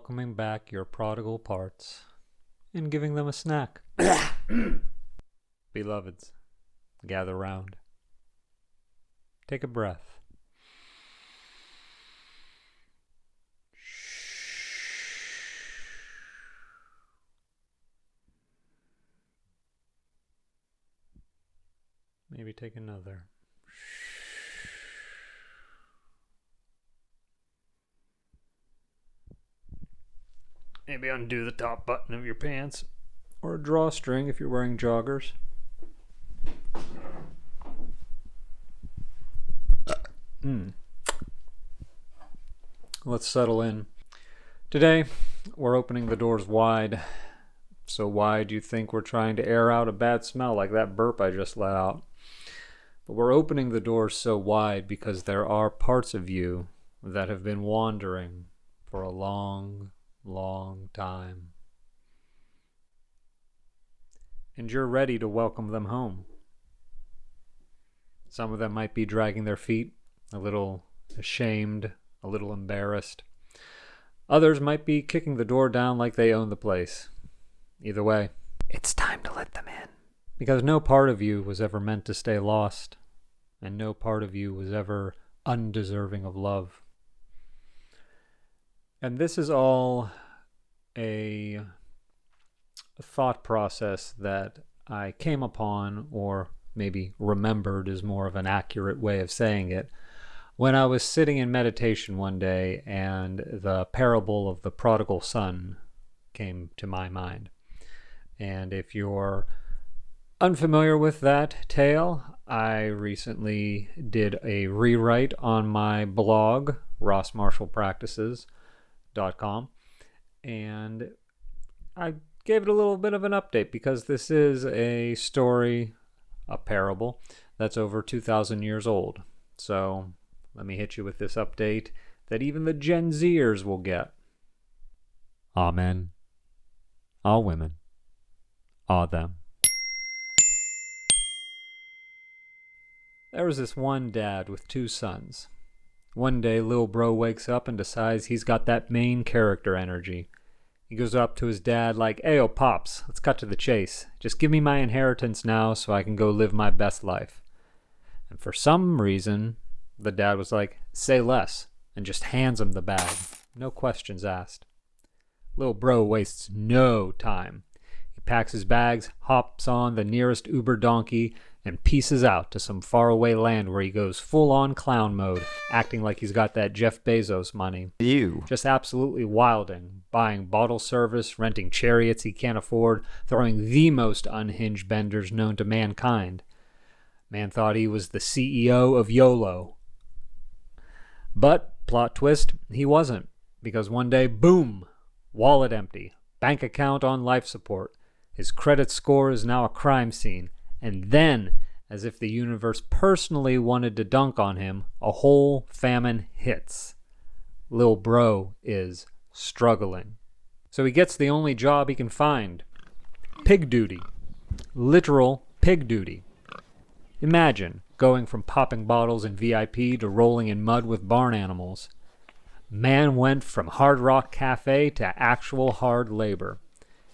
welcoming back your prodigal parts and giving them a snack. Beloveds, gather round. Take a breath. Maybe take another. Maybe undo the top button of your pants, or a drawstring if you're wearing joggers. Let's settle in. Today, we're opening the doors wide. So wide you think we're trying to air out a bad smell like that burp I just let out. But we're opening the doors so wide because there are parts of you that have been wandering for a long time. And you're ready to welcome them home. Some of them might be dragging their feet, a little ashamed, a little embarrassed. Others might be kicking the door down like they own the place. Either way, it's time to let them in. Because no part of you was ever meant to stay lost, and no part of you was ever undeserving of love. And this is all a thought process that I came upon, or maybe remembered is more of an accurate way of saying it, when I was sitting in meditation one day and the parable of the Prodigal Son came to my mind. And if you're unfamiliar with that tale, I recently did a rewrite on my blog, rossmarshallpractices.com, and I gave it a little bit of an update because this is a story, a parable, that's over 2,000 years old. So let me hit you with this update that even the Gen Zers will get. Amen. All women. All them. There was this one dad with two sons. One day, Lil Bro wakes up and decides he's got that main character energy. He goes up to his dad like, "Ayo, Pops, let's cut to the chase. Just give me my inheritance now so I can go live my best life." And for some reason, the dad was like, "Say less," and just hands him the bag. No questions asked. Lil Bro wastes no time. He packs his bags, hops on the nearest Uber donkey, and pieces out to some faraway land where he goes full-on clown mode, acting like he's got that Jeff Bezos money. Just absolutely wilding, buying bottle service, renting chariots he can't afford, throwing the most unhinged benders known to mankind. Man thought he was the CEO of YOLO. But, plot twist, he wasn't, because one day, boom, wallet empty, bank account on life support. His credit score is now a crime scene. And then, as if the universe personally wanted to dunk on him, a whole famine hits. Lil Bro is struggling. So he gets the only job he can find. Pig duty. Literal pig duty. Imagine going from popping bottles in VIP to rolling in mud with barn animals. Man went from Hard Rock Cafe to actual hard labor.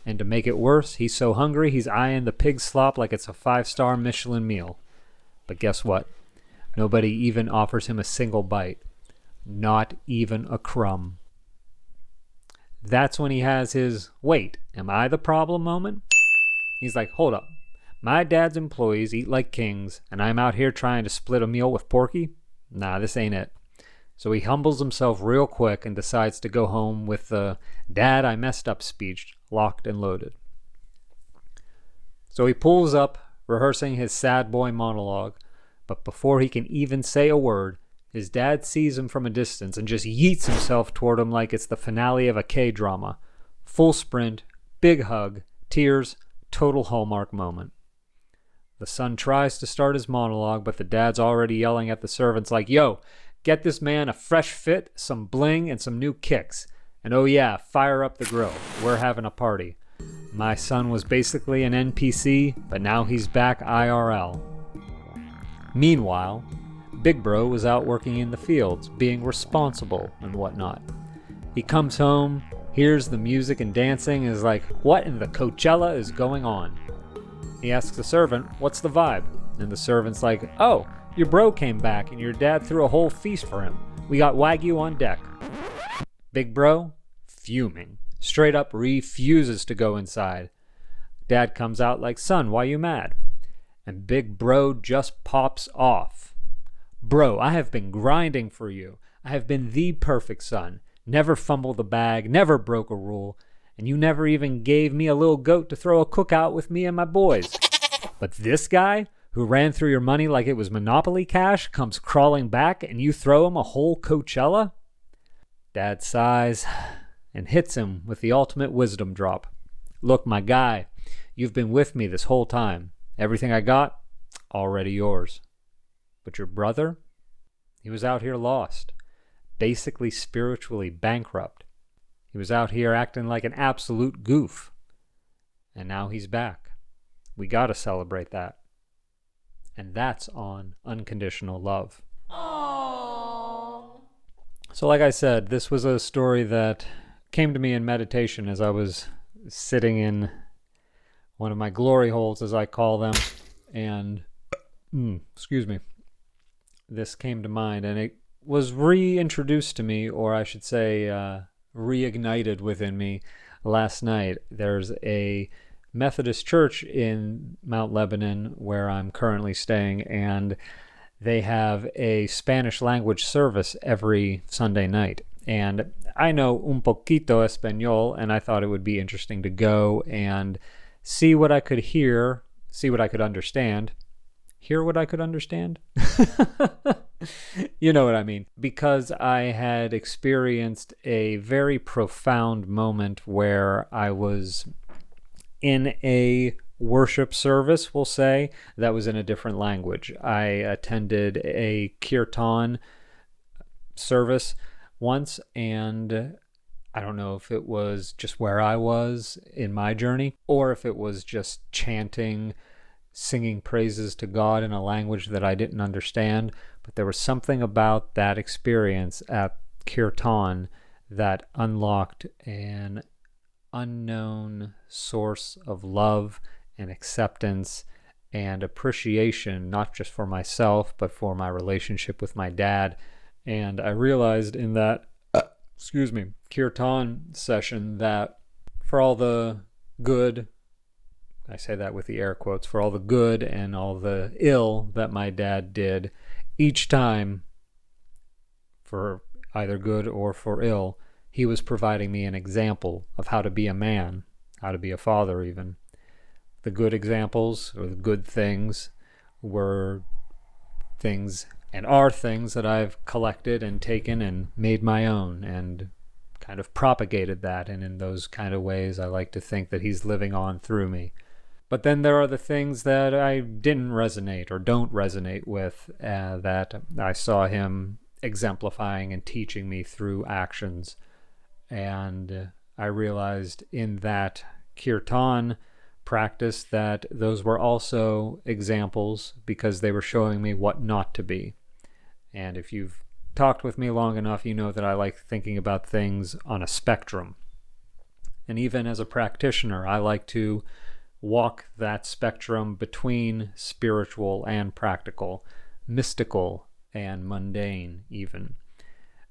And to make it worse, he's so hungry he's eyeing the pig slop like it's a 5-star Michelin meal. But guess what? Nobody even offers him a single bite. Not even a crumb. That's when he has his, "Wait, am I the problem?" moment. He's like, "Hold up. My dad's employees eat like kings, and I'm out here trying to split a meal with Porky? Nah, this ain't it." So he humbles himself real quick and decides to go home with the "Dad, I messed up" speech locked and loaded. So he pulls up, rehearsing his sad boy monologue, but before he can even say a word, his dad sees him from a distance and just yeets himself toward him like it's the finale of a K-drama. Full sprint, big hug, tears, total Hallmark moment. The son tries to start his monologue, but the dad's already yelling at the servants like, "Yo, get this man a fresh fit, some bling, and some new kicks. And oh yeah, fire up the grill. We're having a party." My son was basically an NPC, but now he's back IRL. Meanwhile, Big Bro was out working in the fields, being responsible and whatnot. He comes home, hears the music and dancing, and is like, what in the Coachella is going on? He asks the servant, what's the vibe? And the servant's like, oh, your bro came back and your dad threw a whole feast for him. We got Wagyu on deck. Big bro, fuming, straight up refuses to go inside. Dad comes out like, son, why you mad? And big bro just pops off. Bro, I have been grinding for you. I have been the perfect son. Never fumbled the bag, never broke a rule, and you never even gave me a little goat to throw a cookout with me and my boys. But this guy, who ran through your money like it was Monopoly cash, comes crawling back and you throw him a whole Coachella? Dad sighs and hits him with the ultimate wisdom drop. Look, my guy, you've been with me this whole time. Everything I got, already yours. But your brother? He was out here lost, basically spiritually bankrupt. He was out here acting like an absolute goof. And now he's back. We gotta celebrate that. And that's on unconditional love. Aww. So like I said, this was a story that came to me in meditation as I was sitting in one of my glory holes, as I call them. And, excuse me, this came to mind, and it was reintroduced to me, or I should say reignited within me last night. There's a Methodist church in Mount Lebanon where I'm currently staying, and they have a Spanish language service every Sunday night. And I know un poquito español, and I thought it would be interesting to go and see what I could hear, see what I could understand. Hear what I could understand? You know what I mean. Because I had experienced a very profound moment where I was in a worship service, we'll say, that was in a different language. I attended a kirtan service once, and I don't know if it was just where I was in my journey, or if it was just chanting, singing praises to God in a language that I didn't understand. But there was something about that experience at kirtan that unlocked an unknown source of love and acceptance and appreciation, not just for myself, but for my relationship with my dad. And I realized in that, kirtan session that for all the good, I say that with the air quotes, for all the good and all the ill that my dad did, each time, for either good or for ill, he was providing me an example of how to be a man, how to be a father even. The good examples, or the good things, were things and are things that I've collected and taken and made my own and kind of propagated that. And in those kind of ways, I like to think that he's living on through me. But then there are the things that I didn't resonate or don't resonate with, that I saw him exemplifying and teaching me through actions. And I realized in that kirtan practice that those were also examples, because they were showing me what not to be. And if you've talked with me long enough, you know that I like thinking about things on a spectrum. And even as a practitioner, I like to walk that spectrum between spiritual and practical, mystical and mundane even.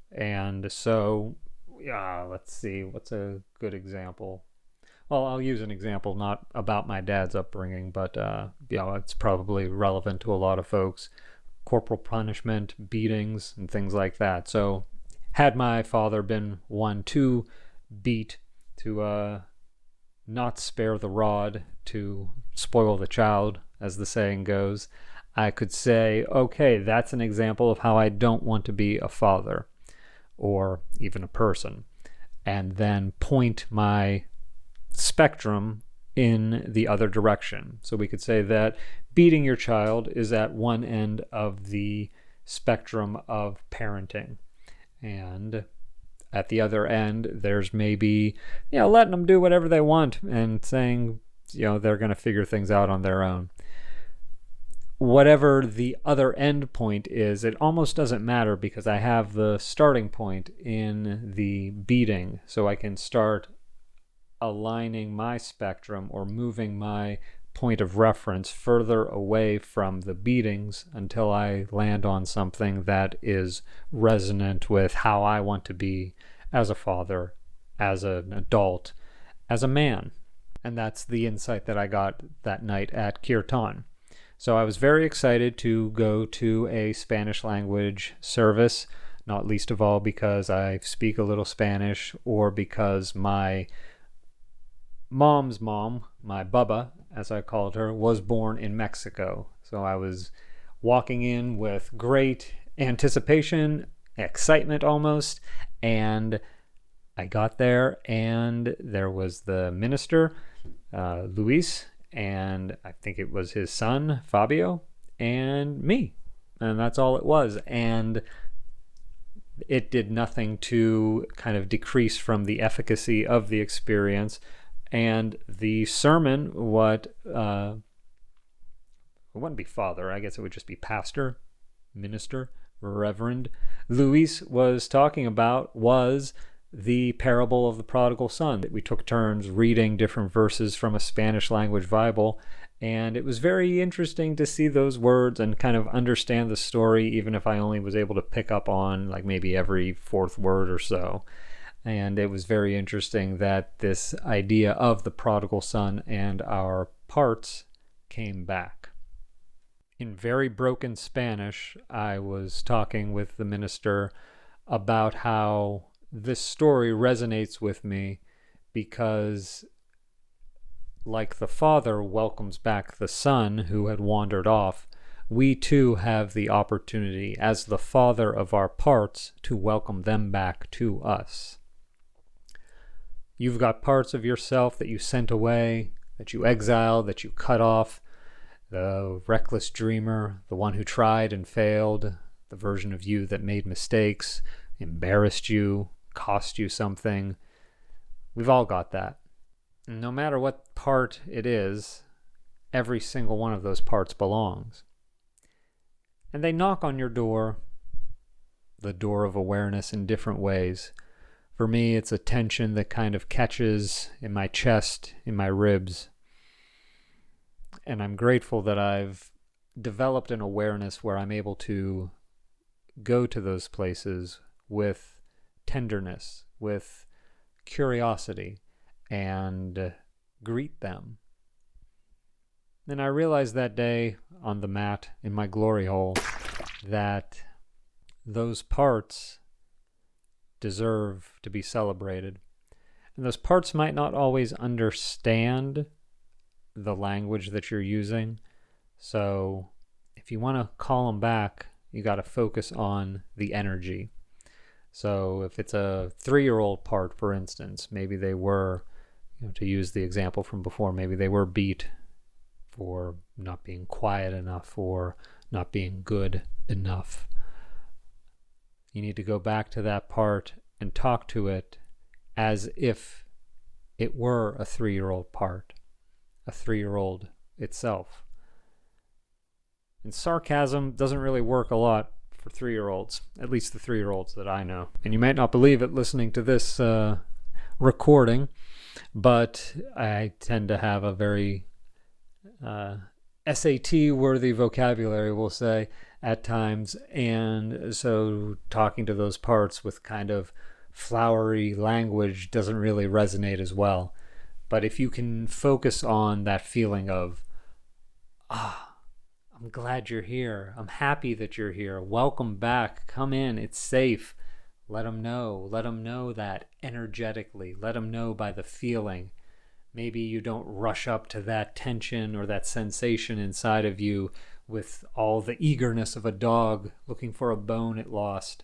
And so, let's see, what's a good example? Well, I'll use an example not about my dad's upbringing, but it's probably relevant to a lot of folks. Corporal punishment, beatings, and things like that. So had my father been one to beat, to not spare the rod, to spoil the child, as the saying goes, I could say, okay, that's an example of how I don't want to be a father, or even a person, and then point my spectrum in the other direction. So we could say that beating your child is at one end of the spectrum of parenting, and at the other end there's maybe letting them do whatever they want and saying they're going to figure things out on their own. whatever the other end point is, it almost doesn't matter because I have the starting point in the beating, so I can start aligning my spectrum or moving my point of reference further away from the beatings until I land on something that is resonant with how I want to be as a father, as an adult, as a man. And that's the insight that I got that night at Kirtan. So I was very excited to go to a Spanish language service, not least of all because I speak a little Spanish, or because my mom's mom, my Bubba, as I called her, was born in Mexico. So I was walking in with great anticipation, excitement almost, and I got there and there was the minister, Luis, and I think it was his son, Fabio, and me. And that's all it was. And it did nothing to kind of decrease from the efficacy of the experience. And the sermon, it wouldn't be father, I guess it would just be pastor, minister, reverend, Luis was talking about was the parable of the prodigal son. We took turns reading different verses from a Spanish language Bible, and it was very interesting to see those words and kind of understand the story, even if I only was able to pick up on like maybe every fourth word or so. And it was very interesting that this idea of the prodigal son and our parts came back. In very broken Spanish, I was talking with the minister about how this story resonates with me because, like the father welcomes back the son who had wandered off, we too have the opportunity as the father of our parts to welcome them back to us. You've got parts of yourself that you sent away, that you exiled, that you cut off. The reckless dreamer, the one who tried and failed, the version of you that made mistakes, embarrassed you, cost you something. We've all got that. And no matter what part it is, every single one of those parts belongs. And they knock on your door, the door of awareness, in different ways. For me, it's a tension that kind of catches in my chest, in my ribs. And I'm grateful that I've developed an awareness where I'm able to go to those places with tenderness, with curiosity, and greet them. And I realized that day on the mat in my glory hole that those parts deserve to be celebrated. And those parts might not always understand the language that you're using. So if you want to call them back, you got to focus on the energy. So if it's a 3-year-old part, for instance, maybe they were, to use the example from before, maybe they were beat for not being quiet enough or not being good enough. You need to go back to that part and talk to it as if it were a 3-year-old part, a 3-year-old itself. And sarcasm doesn't really work a lot for 3-year-olds, at least the 3-year-olds that I know. And you might not believe it listening to this recording, but I tend to have a very SAT-worthy vocabulary, we'll say, at times, and so talking to those parts with kind of flowery language doesn't really resonate as well. But if you can focus on that feeling of, I'm glad you're here, I'm happy that you're here, welcome back, come in, it's safe, let them know that energetically, let them know by the feeling. Maybe you don't rush up to that tension or that sensation inside of you with all the eagerness of a dog looking for a bone it lost.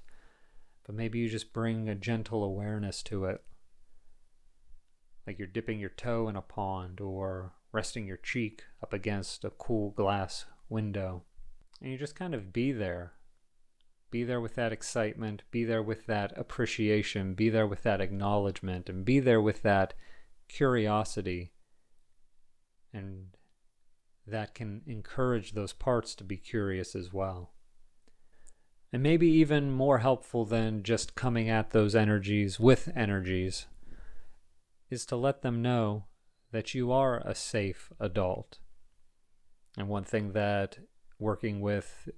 But maybe you just bring a gentle awareness to it. Like you're dipping your toe in a pond or resting your cheek up against a cool glass window. And you just kind of be there. Be there with that excitement. Be there with that appreciation. Be there with that acknowledgement. And be there with that curiosity. And that can encourage those parts to be curious as well. And maybe even more helpful than just coming at those energies with energies is to let them know that you are a safe adult. And one thing that working with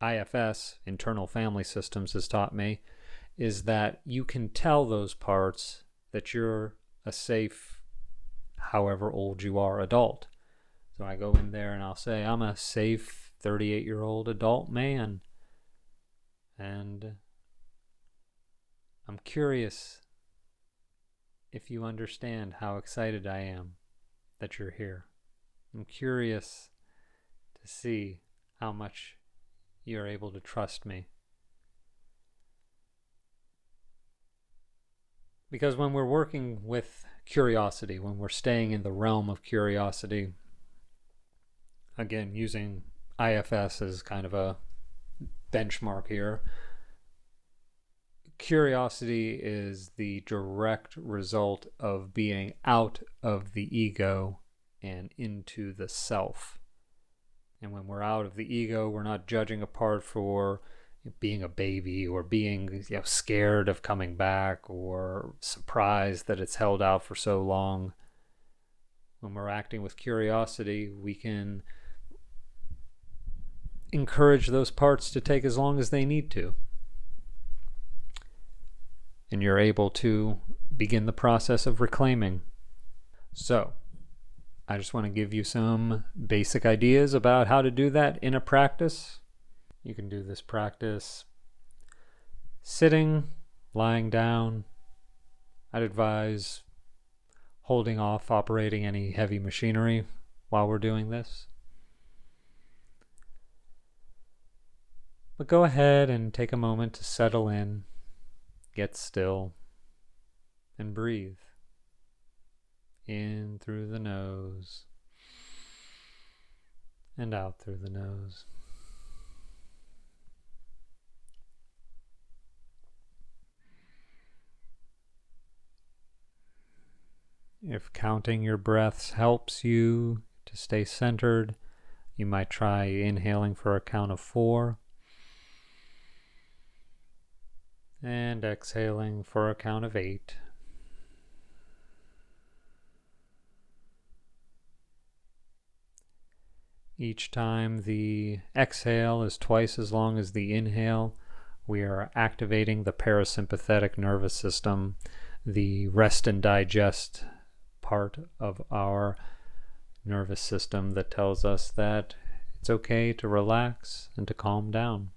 IFS, internal family systems, has taught me is that you can tell those parts that you're a safe, however old you are, adult. So I go in there and I'll say, I'm a safe 38-year-old adult man. And I'm curious if you understand how excited I am that you're here. I'm curious to see how much you're able to trust me. Because when we're working with curiosity, when we're staying in the realm of curiosity, again, using IFS as kind of a benchmark here, curiosity is the direct result of being out of the ego and into the self. And when we're out of the ego, we're not judging a part for being a baby or being scared of coming back or surprised that it's held out for so long. When we're acting with curiosity, we can encourage those parts to take as long as they need to. And you're able to begin the process of reclaiming. So, I just want to give you some basic ideas about how to do that in a practice. You can do this practice sitting, lying down. I'd advise holding off operating any heavy machinery while we're doing this. But go ahead and take a moment to settle in, get still, and breathe. In through the nose and out through the nose. If counting your breaths helps you to stay centered, you might try inhaling for a count of 4 and exhaling for a count of 8. Each time the exhale is twice as long as the inhale, we are activating the parasympathetic nervous system, the rest and digest part of our nervous system that tells us that it's okay to relax and to calm down.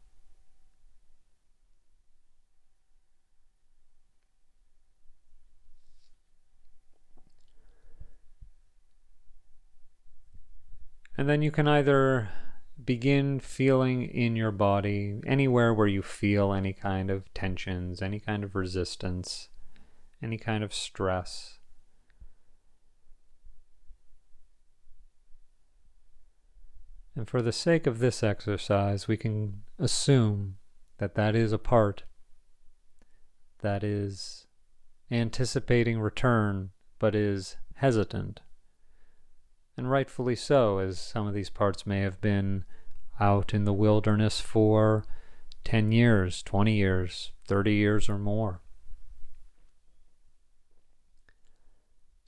And then you can either begin feeling in your body anywhere where you feel any kind of tensions, any kind of resistance, any kind of stress. And for the sake of this exercise, we can assume that that is a part that is anticipating return, but is hesitant. And rightfully so, as some of these parts may have been out in the wilderness for 10 years, 20 years, 30 years or more.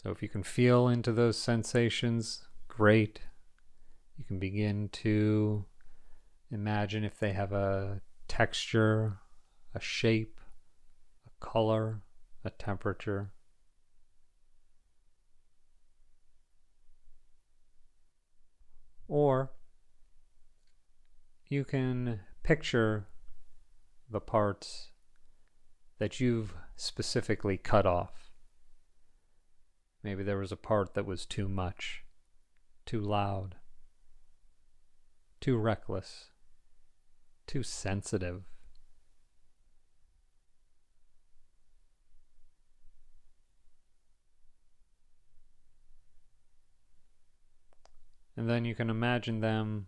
So if you can feel into those sensations, great. You can begin to imagine if they have a texture, a shape, a color, a temperature. Or you can picture the parts that you've specifically cut off. Maybe there was a part that was too much, too loud, too reckless, too sensitive. And then you can imagine them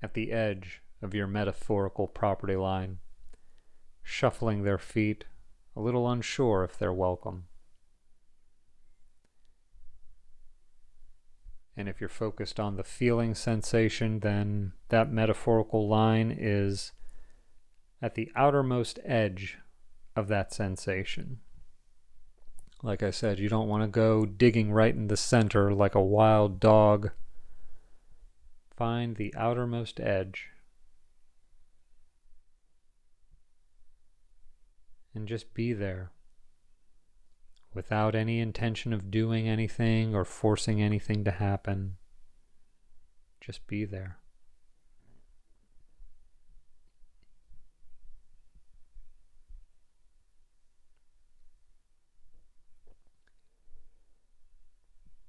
at the edge of your metaphorical property line, shuffling their feet, a little unsure if they're welcome. And if you're focused on the feeling sensation, then that metaphorical line is at the outermost edge of that sensation. Like I said, you don't want to go digging right in the center like a wild dog. Find the outermost edge and just be there without any intention of doing anything or forcing anything to happen. Just be there.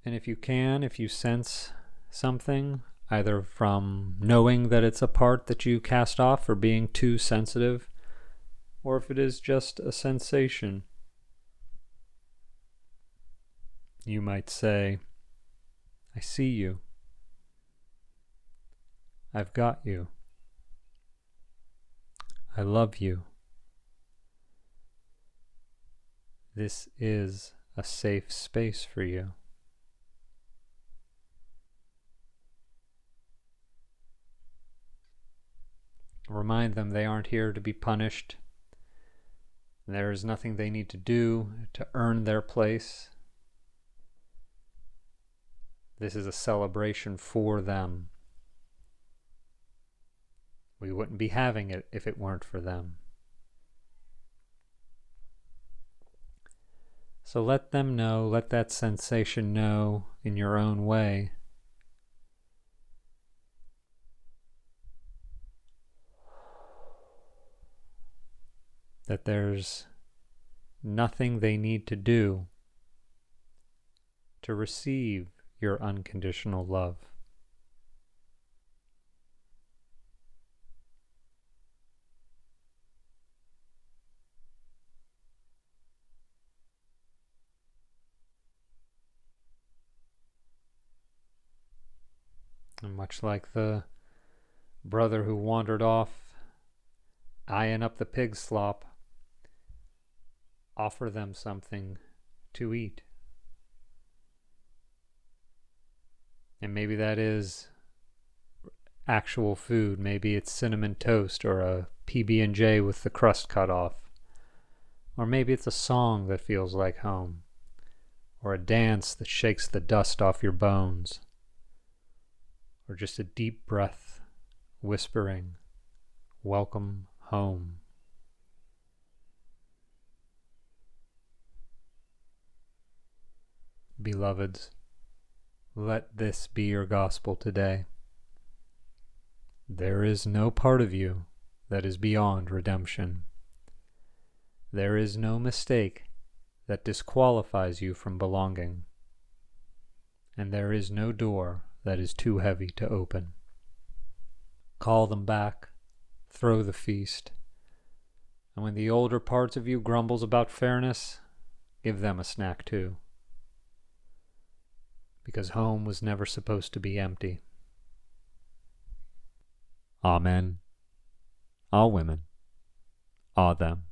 And if you sense something, either from knowing that it's a part that you cast off for being too sensitive, or if it is just a sensation, you might say, I see you. I've got you. I love you. This is a safe space for you. Remind them they aren't here to be punished. There is nothing they need to do to earn their place. This is a celebration for them. We wouldn't be having it if it weren't for them. So let them know, let that sensation know in your own way that there's nothing they need to do to receive your unconditional love. And much like the brother who wandered off, eyeing up the pig slop, offer them something to eat. And maybe that is actual food. Maybe it's cinnamon toast or a PB&J with the crust cut off. Or maybe it's a song that feels like home. Or a dance that shakes the dust off your bones. Or just a deep breath whispering, welcome home. Beloveds, let this be your gospel today. There is no part of you that is beyond redemption. There is no mistake that disqualifies you from belonging. And there is no door that is too heavy to open. Call them back, throw the feast, and when the older parts of you grumbles about fairness, give them a snack too. Because home was never supposed to be empty. Amen. All women. All them.